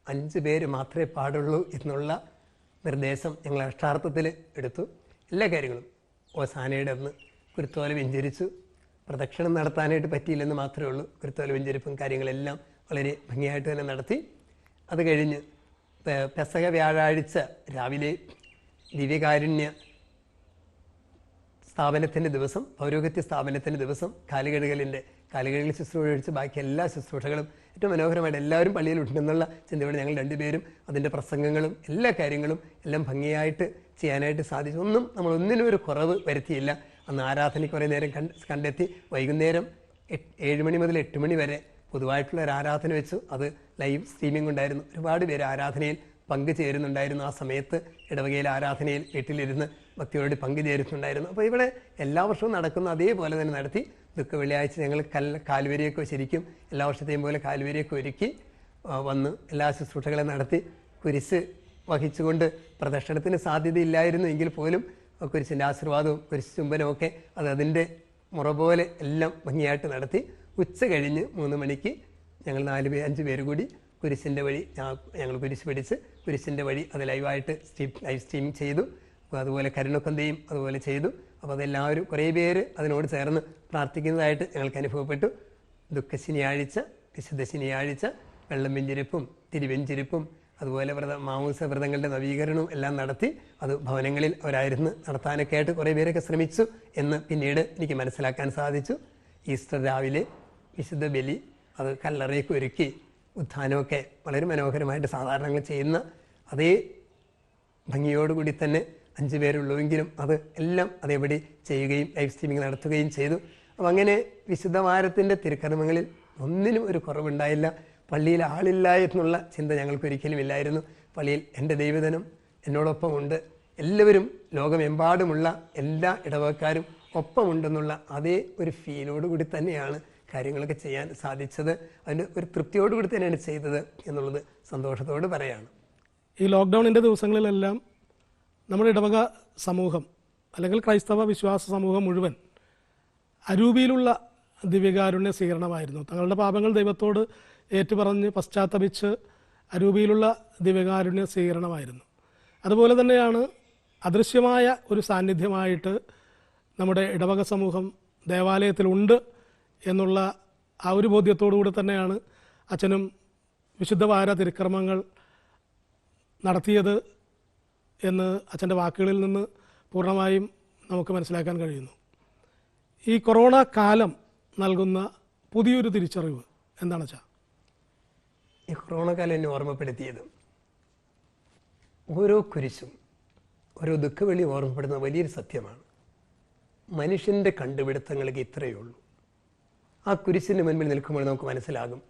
5 പേര് മാത്രമേ പാടുള്ളൂ എന്നുള്ള നിർദ്ദേശം ഞങ്ങൾ അക്ഷാർത്ഥത്തിൽ എടുത്തു. എല്ലാ കാര്യങ്ങളും ഓസാനയുടെ അന്ന് കുരുത്തോല വെഞ്ചരിച്ചു. പ്രദക്ഷിണം നടത്താനായിട്ട് പറ്റിയില്ലെന്ന് മാത്രമേ ഉള്ളൂ. കുരുത്തോല വെഞ്ചരിപ്പും കാര്യങ്ങളെല്ലാം വളരെ ഭംഗിയായിട്ട് തന്നെ നടത്തി. അത് കഴിഞ്ഞ് പെസക വ്യാഴാഴ്ച രാവിലെ ദിവ്യകാരുണ്യ സ്ഥാപനത്തിൻ്റെ ദിവസം, പൗരോഹിത്യ സ്ഥാപനത്തിൻ്റെ ദിവസം കാലുകഴുകൽ ശുശ്രൂഷ ഒഴിച്ച് ബാക്കി എല്ലാ ശുശ്രൂഷകളും ഏറ്റവും മനോഹരമായിട്ട് എല്ലാവരും പള്ളിയിൽ ഉണ്ടെന്നുള്ള ചിന്തയോടെ ഞങ്ങൾ 2 പേരും അതിൻ്റെ പ്രസംഗങ്ങളും എല്ലാ കാര്യങ്ങളും എല്ലാം ഭംഗിയായിട്ട് ചെയ്യാനായിട്ട് സാധിച്ചു. നമ്മൾ ഒന്നിനും ഒരു കുറവ് വരുത്തിയില്ല. അന്ന് ആരാധനയ്ക്ക് കുറേ നേരം കണ്ടെത്തി. വൈകുന്നേരം 7 മണി മുതൽ 8 മണി വരെ പൊതുവായിട്ടുള്ള ഒരു ആരാധന വെച്ചു. അത് ലൈവ് സ്ട്രീമിംഗ് ഉണ്ടായിരുന്നു. ഒരുപാട് പേര് ആരാധനയിൽ പങ്കുചേരുന്നുണ്ടായിരുന്നു. ആ സമയത്ത് ഇടവകയിലെ ആരാധനയിൽ വീട്ടിലിരുന്ന് ഭക്തിയോട് പങ്കുചേരുന്നുണ്ടായിരുന്നു. അപ്പോൾ ഇവിടെ എല്ലാ വർഷവും നടക്കുന്ന അതേപോലെ തന്നെ നടത്തി. ദുഃഖ വെള്ളിയാഴ്ച ഞങ്ങൾ കാൽവരിയൊക്കെ ശരിക്കും എല്ലാ വർഷത്തെയും പോലെ കാൽവരിയൊക്കെ ഒരുക്കി വന്ന് എല്ലാ ശുശ്രൂഷകളും നടത്തി. കുരിശ് വഹിച്ചുകൊണ്ട് പ്രദക്ഷിണത്തിന് സാധ്യതയില്ലായിരുന്നു എങ്കിൽ പോലും കുരിശിൻ്റെ ആശീർവാദവും കുരിശ് ചുംബനവും ഒക്കെ അതിൻ്റെ മുറ പോലെ എല്ലാം ഭംഗിയായിട്ട് നടത്തി. ഉച്ച കഴിഞ്ഞ് 3 മണിക്ക് ഞങ്ങൾ 5 പേര് കൂടി കുരിശിൻ്റെ വഴി ഞങ്ങൾ കുരിശ് പിടിച്ച് കുരിശിൻ്റെ വഴി അത് ലൈവ് സ്ട്രീമിംഗ് ചെയ്തു. അപ്പോൾ അതുപോലെ കരുണക്കൊന്തയും അതുപോലെ ചെയ്തു. അപ്പോൾ അതെല്ലാവരും കുറേ പേര് അതിനോട് ചേർന്ന് പ്രാർത്ഥിക്കുന്നതായിട്ട് ഞങ്ങൾക്ക് അനുഭവപ്പെട്ടു. ദുഃഖശനിയാഴ്ച, വിശുദ്ധ ശനിയാഴ്ച വെള്ളം വെഞ്ചിരിപ്പും തിരുവെഞ്ചിരിപ്പും അതുപോലെ മാമൂസ വ്രതങ്ങളുടെ നവീകരണവും എല്ലാം നടത്തി. അത് ഭവനങ്ങളിൽ അവരായിരുന്നു നടത്താനൊക്കെ ആയിട്ട് കുറേ പേരൊക്കെ ശ്രമിച്ചു എന്ന് പിന്നീട് എനിക്ക് മനസ്സിലാക്കാൻ സാധിച്ചു. ഈസ്റ്റർ രാവിലെ വിശുദ്ധ ബലി, അത് കല്ലറയൊക്കെ ഒരുക്കി ഉത്ഥാനമൊക്കെ വളരെ മനോഹരമായിട്ട് സാധാരണങ്ങൾ ചെയ്യുന്ന അതേ ഭംഗിയോടുകൂടി തന്നെ 5 പേരുള്ളൂവെങ്കിലും അത് എല്ലാം അതേപടി ചെയ്യുകയും ലൈവ് സ്ട്രീമിംഗ് നടത്തുകയും ചെയ്തു. അപ്പം അങ്ങനെ വിശുദ്ധവാരത്തിൻ്റെ തിരുക്കർമ്മങ്ങളിൽ ഒന്നിനും ഒരു കുറവുണ്ടായില്ല. പള്ളിയിൽ ആളില്ല എന്നുള്ള ചിന്ത ഞങ്ങൾക്കൊരിക്കലും ഇല്ലായിരുന്നു. പള്ളിയിൽ എൻ്റെ ദൈവജനം എന്നോടൊപ്പം ഉണ്ട്, എല്ലാവരും ലോകമെമ്പാടുമുള്ള എല്ലാ ഇടവക്കാരും ഒപ്പമുണ്ടെന്നുള്ള അതേ ഒരു ഫീലോടുകൂടി തന്നെയാണ് കാര്യങ്ങളൊക്കെ ചെയ്യാൻ സാധിച്ചത്. അതിൻ്റെ ഒരു തൃപ്തിയോടുകൂടി തന്നെയാണ് ചെയ്തത് എന്നുള്ളത് സന്തോഷത്തോട് പറയാണ്. ഈ ലോക്ക്ഡൗണിൻ്റെ ദിവസങ്ങളിലെല്ലാം നമ്മുടെ ഇടവക സമൂഹം അല്ലെങ്കിൽ ക്രൈസ്തവ വിശ്വാസ സമൂഹം മുഴുവൻ അരൂപിയിലുള്ള ദിവ്യകാരുണ്യ സ്വീകരണമായിരുന്നു. തങ്ങളുടെ പാപങ്ങൾ ദൈവത്തോട് ഏറ്റുപറഞ്ഞ് പശ്ചാത്തപിച്ച് അരൂപിയിലുള്ള ദിവ്യകാരുണ്യ സ്വീകരണമായിരുന്നു. അതുപോലെ തന്നെയാണ് അദൃശ്യമായ ഒരു സാന്നിധ്യമായിട്ട് നമ്മുടെ ഇടവക സമൂഹം ദേവാലയത്തിലുണ്ട് എന്നുള്ള ആ ഒരു ബോധ്യത്തോടുകൂടി തന്നെയാണ് അച്ഛനും വിശുദ്ധവാര തിരുക്കർമ്മങ്ങൾ നടത്തിയത് എന്ന് അച്ഛൻ്റെ വാക്കുകളിൽ നിന്ന് പൂർണ്ണമായും നമുക്ക് മനസ്സിലാക്കാൻ കഴിയുന്നു. ഈ കൊറോണ കാലം നൽകുന്ന പുതിയൊരു തിരിച്ചറിവ് എന്താണ് അച്ഛാ? ഈ കൊറോണ കാലം എന്നെ ഓർമ്മപ്പെടുത്തിയത് ഓരോ കുരിശും ഓരോ ദുഃഖവെള്ളി ഓർമ്മപ്പെടുന്ന വലിയൊരു സത്യമാണ്. മനുഷ്യൻ്റെ കണ്ടുപിടുത്തങ്ങൾക്ക് ഇത്രയേ ഉള്ളൂ. ആ കുരിശിൻ്റെ മുൻപിൽ നിൽക്കുമ്പോൾ നമുക്ക് മനസ്സിലാകും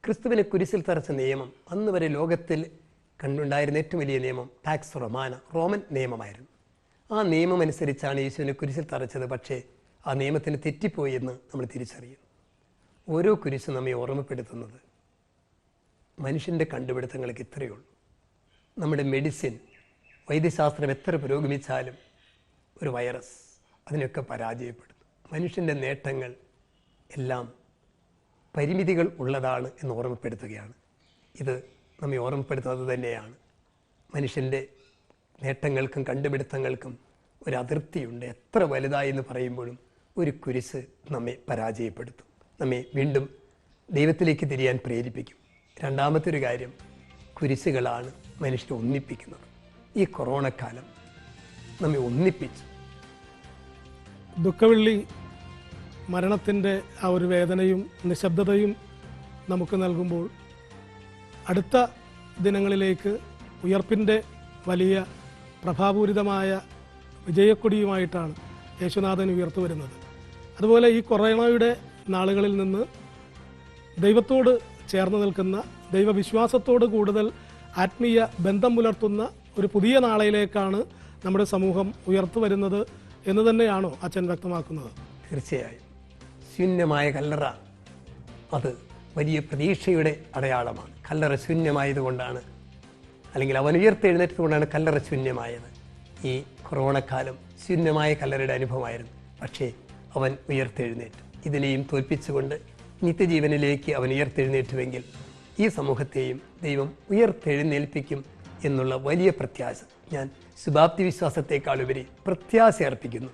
ക്രിസ്തുവിനെ കുരിശിൽ തറച്ച നിയമം അന്ന് വരെ ലോകത്തിൽ കണ്ടുണ്ടായിരുന്ന ഏറ്റവും വലിയ നിയമം പാക്സ് റൊമാന, റോമൻ നിയമമായിരുന്നു. ആ നിയമം അനുസരിച്ചാണ് യേശുവിനെ കുരിശിൽ തറച്ചത്. പക്ഷേ ആ നിയമത്തിന് തെറ്റിപ്പോയി എന്ന് നമ്മൾ തിരിച്ചറിയുന്നു. ഓരോ കുരിശും നമ്മെ ഓർമ്മപ്പെടുത്തുന്നത് മനുഷ്യൻ്റെ കണ്ടുപിടുത്തങ്ങൾക്ക് ഇത്രയേ ഉള്ളൂ. നമ്മുടെ മെഡിസിൻ, വൈദ്യശാസ്ത്രം എത്ര പുരോഗമിച്ചാലും ഒരു വൈറസ് അതിനൊക്കെ പരാജയപ്പെടുന്നു. മനുഷ്യൻ്റെ നേട്ടങ്ങൾ എല്ലാം പരിമിതികൾ ഉള്ളതാണ് എന്ന് ഓർമ്മപ്പെടുത്തുകയാണ്. ഇത് നമ്മെ ഓർമ്മപ്പെടുത്തുന്നത് തന്നെയാണ്. മനുഷ്യൻ്റെ നേട്ടങ്ങൾക്കും കണ്ടുപിടുത്തങ്ങൾക്കും ഒരു അതിർത്തിയുണ്ട്. എത്ര വലുതായി എന്ന് പറയുമ്പോഴും ഒരു കുരിശ് നമ്മെ പരാജയപ്പെടുത്തും, നമ്മെ വീണ്ടും ദൈവത്തിലേക്ക് തിരിയാൻ പ്രേരിപ്പിക്കും. രണ്ടാമത്തെ ഒരു കാര്യം, കുരിശുകളാണ് മനുഷ്യനെ ഒന്നിപ്പിക്കുന്നത്. ഈ കൊറോണ കാലം നമ്മെ ഒന്നിപ്പിച്ചു. ദുഃഖവെള്ളി മരണത്തിൻ്റെ ആ ഒരു വേദനയും നിശബ്ദതയും നമുക്ക് നൽകുമ്പോൾ അടുത്ത ദിനങ്ങളിലേക്ക് ഉയർപ്പിൻ്റെ വലിയ പ്രഭാപൂരിതമായ വിജയക്കൊടിയുമായിട്ടാണ് യേശുനാഥൻ ഉയർത്തു വരുന്നത്. അതുപോലെ ഈ കൊറോണയുടെ നാളുകളിൽ നിന്ന് ദൈവത്തോട് ചേർന്ന് നിൽക്കുന്ന, ദൈവവിശ്വാസത്തോട് കൂടുതൽ ആത്മീയ ബന്ധം പുലർത്തുന്ന ഒരു പുതിയ നാളയിലേക്കാണ് നമ്മുടെ സമൂഹം ഉയർത്തു വരുന്നത് എന്ന് തന്നെയാണോ അച്ഛൻ വ്യക്തമാക്കുന്നത്? തീർച്ചയായും. ശൂന്യമായ കല്ലറ അത് വലിയ പ്രതീക്ഷയുടെ അടയാളമാണ്. കല്ലറ ശൂന്യമായതുകൊണ്ടാണ്, അല്ലെങ്കിൽ അവൻ ഉയർത്തെഴുന്നേറ്റതുകൊണ്ടാണ് കല്ലറ ശൂന്യമായത്. ഈ കൊറോണക്കാലം ശൂന്യമായ കല്ലറയുടെ അനുഭവമായിരുന്നു. പക്ഷേ അവൻ ഉയർത്തെഴുന്നേറ്റു. ഇതിനെയും തോൽപ്പിച്ചുകൊണ്ട് നിത്യജീവനിലേക്ക് അവൻ ഉയർത്തെഴുന്നേറ്റുവെങ്കിൽ ഈ സമൂഹത്തെയും ദൈവം ഉയർത്തെഴുന്നേൽപ്പിക്കും എന്നുള്ള വലിയ പ്രത്യാശ, ഞാൻ ശുഭാപ്തി വിശ്വാസത്തെക്കാളുപരി പ്രത്യാശ അർപ്പിക്കുന്നു.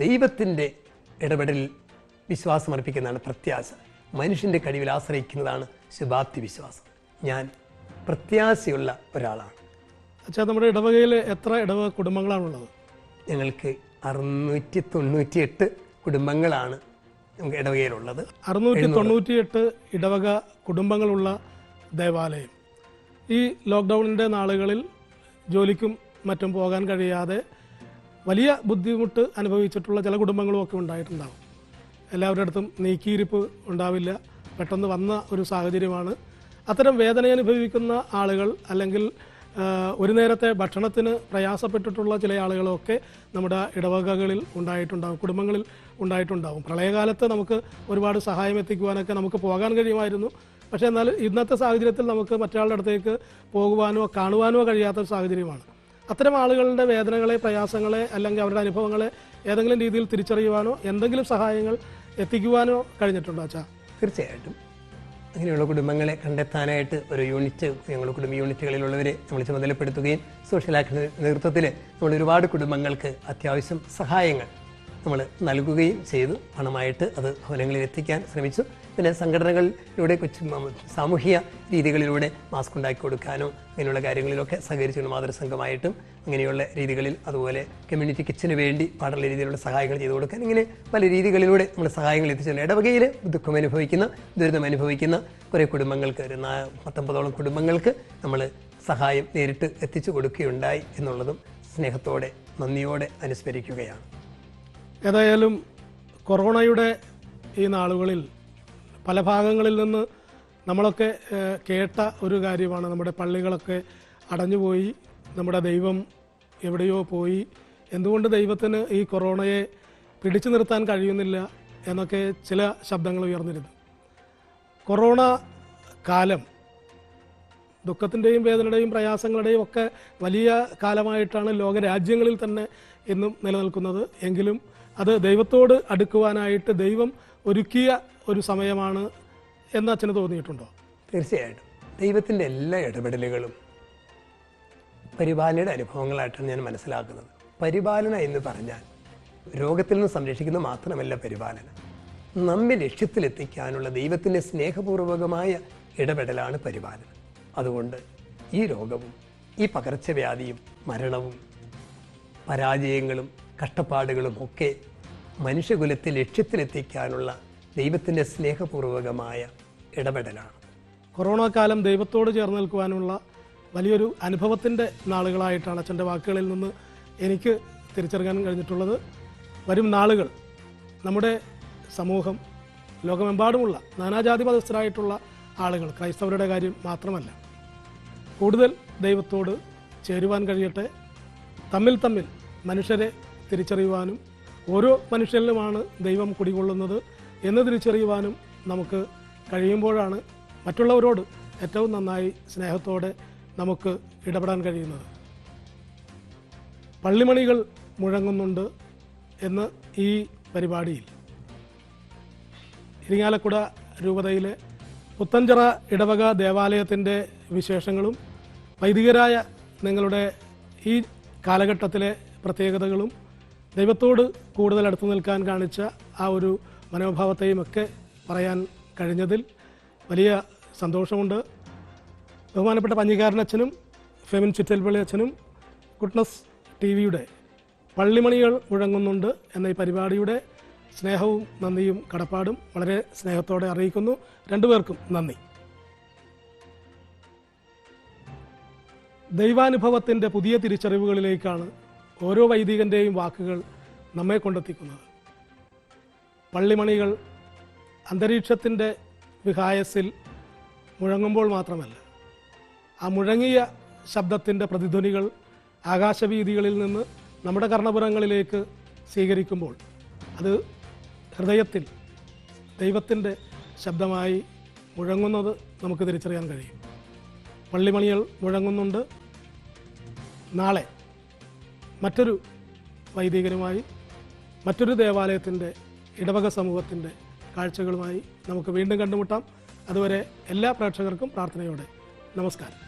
ദൈവത്തിൻ്റെ ഇടപെടലിൽ വിശ്വാസമർപ്പിക്കുന്നതാണ് പ്രത്യാശ. മനുഷ്യൻ്റെ കഴിവിൽ ആശ്രയിക്കുന്നതാണ് ശുഭാപ്തി വിശ്വാസം. ഞാൻ പ്രത്യാശയുള്ള ഒരാളാണ്. അച്ഛാ, നമ്മുടെ ഇടവകയിൽ എത്ര ഇടവക കുടുംബങ്ങളാണുള്ളത്? ഞങ്ങൾക്ക് 698 കുടുംബങ്ങളാണ് നമുക്ക് ഇടവകയിലുള്ളത്. 698 ഇടവക കുടുംബങ്ങളുള്ള ദേവാലയം. ഈ ലോക്ക്ഡൗണിൻ്റെ നാളുകളിൽ ജോലിക്കും മറ്റും പോകാൻ കഴിയാതെ വലിയ ബുദ്ധിമുട്ട് അനുഭവിച്ചിട്ടുള്ള ചില കുടുംബങ്ങളും ഒക്കെ ഉണ്ടായിട്ടുണ്ടാവും. എല്ലാവരുടെ അടുത്തും നീക്കിയിരിപ്പ് ഉണ്ടാവില്ല, പെട്ടെന്ന് വന്ന ഒരു സാഹചര്യമാണ്. അത്തരം വേദന അനുഭവിക്കുന്ന ആളുകൾ, അല്ലെങ്കിൽ ഒരു നേരത്തെ ഭക്ഷണത്തിന് പ്രയാസപ്പെട്ടിട്ടുള്ള ചില ആളുകളൊക്കെ നമ്മുടെ ഇടവകകളിൽ ഉണ്ടായിട്ടുണ്ടാവും, കുടുംബങ്ങളിൽ ഉണ്ടായിട്ടുണ്ടാവും. പ്രളയകാലത്ത് നമുക്ക് ഒരുപാട് സഹായം എത്തിക്കുവാനൊക്കെ നമുക്ക് പോകാൻ കഴിയുമായിരുന്നു. പക്ഷേ എന്നാൽ ഇന്നത്തെ സാഹചര്യത്തിൽ നമുക്ക് മറ്റൊരാളുടെ അടുത്തേക്ക് പോകുവാനോ കാണുവാനോ കഴിയാത്ത ഒരു സാഹചര്യമാണ്. അത്തരം ആളുകളുടെ വേദനകളെ, പ്രയാസങ്ങളെ, അല്ലെങ്കിൽ അവരുടെ അനുഭവങ്ങളെ ഏതെങ്കിലും രീതിയിൽ തിരിച്ചറിയുവാനോ എന്തെങ്കിലും സഹായങ്ങൾ എത്തിക്കുവാനോ കഴിഞ്ഞിട്ടുണ്ടോ അച്ഛാ? തീർച്ചയായിട്ടും അങ്ങനെയുള്ള കുടുംബങ്ങളെ കണ്ടെത്താനായിട്ട് ഒരു യൂണിറ്റ്, ഞങ്ങൾ കുടുംബ യൂണിറ്റുകളിലുള്ളവരെ നമ്മൾ ചുമതലപ്പെടുത്തുകയും സോഷ്യൽ ആക്ഷൻ നേതൃത്വത്തിൽ നമ്മൾ ഒരുപാട് കുടുംബങ്ങൾക്ക് അത്യാവശ്യം സഹായങ്ങൾ നമ്മൾ നൽകുകയും ചെയ്തു. പണമായിട്ട് അത് ഭവനങ്ങളിൽ എത്തിക്കാൻ ശ്രമിച്ചു. പിന്നെ സംഘടനകളിലൂടെ സാമൂഹിക രീതികളിലൂടെ മാസ്ക് ഉണ്ടാക്കി കൊടുക്കാനോ അങ്ങനെയുള്ള കാര്യങ്ങളിലൊക്കെ സഹകരിച്ചുകൊണ്ട് മാതൃസംഘമായിട്ടും അങ്ങനെയുള്ള രീതികളിൽ, അതുപോലെ കമ്മ്യൂണിറ്റി കിച്ചന് വേണ്ടി പാടുള്ള രീതിയിലുള്ള സഹായങ്ങൾ ചെയ്തു കൊടുക്കാൻ, ഇങ്ങനെ പല രീതികളിലൂടെ നമ്മൾ സഹായങ്ങൾ എത്തിച്ചിട്ടുണ്ട്. ഇടവകയിൽ ദുഃഖം അനുഭവിക്കുന്ന, ദുരിതം അനുഭവിക്കുന്ന കുറേ കുടുംബങ്ങൾക്ക്, ഒരു 19ഓളം കുടുംബങ്ങൾക്ക് നമ്മൾ സഹായം നേരിട്ട് എത്തിച്ചു കൊടുക്കുകയുണ്ടായി എന്നുള്ളതും സ്നേഹത്തോടെ, നന്ദിയോടെ അനുസ്മരിക്കുകയാണ്. ഏതായാലും കൊറോണയുടെ ഈ നാളുകളിൽ പല ഭാഗങ്ങളിൽ നിന്ന് നമ്മളൊക്കെ കേട്ട ഒരു കാര്യമാണ്, നമ്മുടെ പള്ളികളൊക്കെ അടഞ്ഞുപോയി, നമ്മുടെ ദൈവം എവിടെയോ പോയി, എന്തുകൊണ്ട് ദൈവത്തിന് ഈ കൊറോണയെ പിടിച്ചു നിർത്താൻ കഴിയുന്നില്ല എന്നൊക്കെ ചില ശബ്ദങ്ങൾ ഉയർന്നിരുന്നു. കൊറോണ കാലം ദുഃഖത്തിൻ്റെയും വേദനയുടെയും പ്രയാസങ്ങളുടെയും ഒക്കെ വലിയ കാലമായിട്ടാണ് ലോകരാജ്യങ്ങളിൽ തന്നെ ഇന്നും നിലനിൽക്കുന്നത്. എങ്കിലും അത് ദൈവത്തോട് അടുക്കുവാനായിട്ട് ദൈവം ഒരുക്കിയ ഒരു സമയമാണ് എന്ന് അച്ഛന് തോന്നിയിട്ടുണ്ടോ? തീർച്ചയായിട്ടും ദൈവത്തിൻ്റെ എല്ലാ ഇടപെടലുകളും പരിപാലനയുടെ അനുഭവങ്ങളായിട്ടാണ് ഞാൻ മനസ്സിലാക്കുന്നത്. പരിപാലന എന്ന് പറഞ്ഞാൽ രോഗത്തിൽ നിന്ന് സംരക്ഷിക്കുന്നത് മാത്രമല്ല പരിപാലന, നമ്മെ ലക്ഷ്യത്തിലെത്തിക്കാനുള്ള ദൈവത്തിൻ്റെ സ്നേഹപൂർവകമായ ഇടപെടലാണ് പരിപാലനം. അതുകൊണ്ട് ഈ രോഗവും, ഈ പകർച്ചവ്യാധിയും, മരണവും, പരാജയങ്ങളും, കഷ്ടപ്പാടുകളും ഒക്കെ മനുഷ്യകുലത്തെ ലക്ഷ്യത്തിലെത്തിക്കാനുള്ള ദൈവത്തിൻ്റെ സ്നേഹപൂർവകമായ ഇടപെടലാണ്. കൊറോണ കാലം ദൈവത്തോട് ചേർന്ന് നിൽക്കുവാനുള്ള വലിയൊരു അനുഭവത്തിൻ്റെ നാളുകളായിട്ടാണ് അച്ഛൻ്റെ വാക്കുകളിൽ നിന്ന് എനിക്ക് തിരിച്ചറിയാൻ കഴിഞ്ഞിട്ടുള്ളത്. വരും നാളുകൾ നമ്മുടെ സമൂഹം, ലോകമെമ്പാടുമുള്ള നാനാജാതി മതസ്ഥരായിട്ടുള്ള ആളുകൾ, ക്രൈസ്തവരുടെ കാര്യം മാത്രമല്ല, കൂടുതൽ ദൈവത്തോട് ചേരുവാൻ കഴിയട്ടെ. തമ്മിൽ മനുഷ്യരെ തിരിച്ചറിയുവാനും ഓരോ മനുഷ്യനിലുമാണ് ദൈവം കുടികൊള്ളുന്നത് എന്ന് തിരിച്ചറിയുവാനും നമുക്ക് കഴിയുമ്പോഴാണ് മറ്റുള്ളവരോട് ഏറ്റവും നന്നായി സ്നേഹത്തോടെ നമുക്ക് ഇടപെടാൻ കഴിയുന്നത്. പള്ളിമണികൾ മുഴങ്ങുന്നുണ്ട് എന്ന് ഈ പരിപാടിയിൽ ഇരിങ്ങാലക്കുട രൂപതയിലെ പുത്തഞ്ചിറ ഇടവക ദേവാലയത്തിൻ്റെ വിശേഷങ്ങളും വൈദികരായ നിങ്ങളുടെ ഈ കാലഘട്ടത്തിലെ പ്രത്യേകതകളും ദൈവത്തോട് കൂടുതൽ അടുത്തു നിൽക്കാൻ കാണിച്ച ആ ഒരു മനോഭാവത്തെയും ഒക്കെ പറയാൻ കഴിഞ്ഞതിൽ വലിയ സന്തോഷമുണ്ട്. ബഹുമാനപ്പെട്ട പഞ്ഞിക്കാരൻ അച്ഛനും ഫെമിൻ ചുറ്റൽപ്പള്ളി അച്ഛനും ഗുഡ്നസ് TV-യുടെ പള്ളിമണികൾ മുഴങ്ങുന്നുണ്ട് എന്ന ഈ പരിപാടിയുടെ സ്നേഹവും നന്ദിയും കടപ്പാടും വളരെ സ്നേഹത്തോടെ അറിയിക്കുന്നു. രണ്ടുപേർക്കും നന്ദി. ദൈവാനുഭവത്തിൻ്റെ പുതിയ തിരിച്ചറിവുകളിലേക്കാണ് ഓരോ വൈദികൻ്റെയും വാക്കുകൾ നമ്മെ കൊണ്ടെത്തിക്കുന്നത്. പള്ളിമണികൾ അന്തരീക്ഷത്തിൻ്റെ വിഹായസിൽ മുഴങ്ങുമ്പോൾ മാത്രമല്ല, ആ മുഴങ്ങിയ ശബ്ദത്തിൻ്റെ പ്രതിധ്വനികൾ ആകാശവീതികളിൽ നിന്ന് നമ്മുടെ കർണപുരങ്ങളിലേക്ക് സ്വീകരിക്കുമ്പോൾ അത് ഹൃദയത്തിൽ ദൈവത്തിൻ്റെ ശബ്ദമായി മുഴങ്ങുന്നത് നമുക്ക് തിരിച്ചറിയാൻ കഴിയും. പള്ളിമണികൾ മുഴങ്ങുന്നുണ്ട്. നാളെ മറ്റൊരു വൈദികനുമായി മറ്റൊരു ദേവാലയത്തിൻ്റെ ഇടവക സമൂഹത്തിൻ്റെ കാഴ്ചകളുമായി നമുക്ക് വീണ്ടും കണ്ടുമുട്ടാം. അതുവരെ എല്ലാ പ്രേക്ഷകർക്കും പ്രാർത്ഥനയോടെ നമസ്കാരം.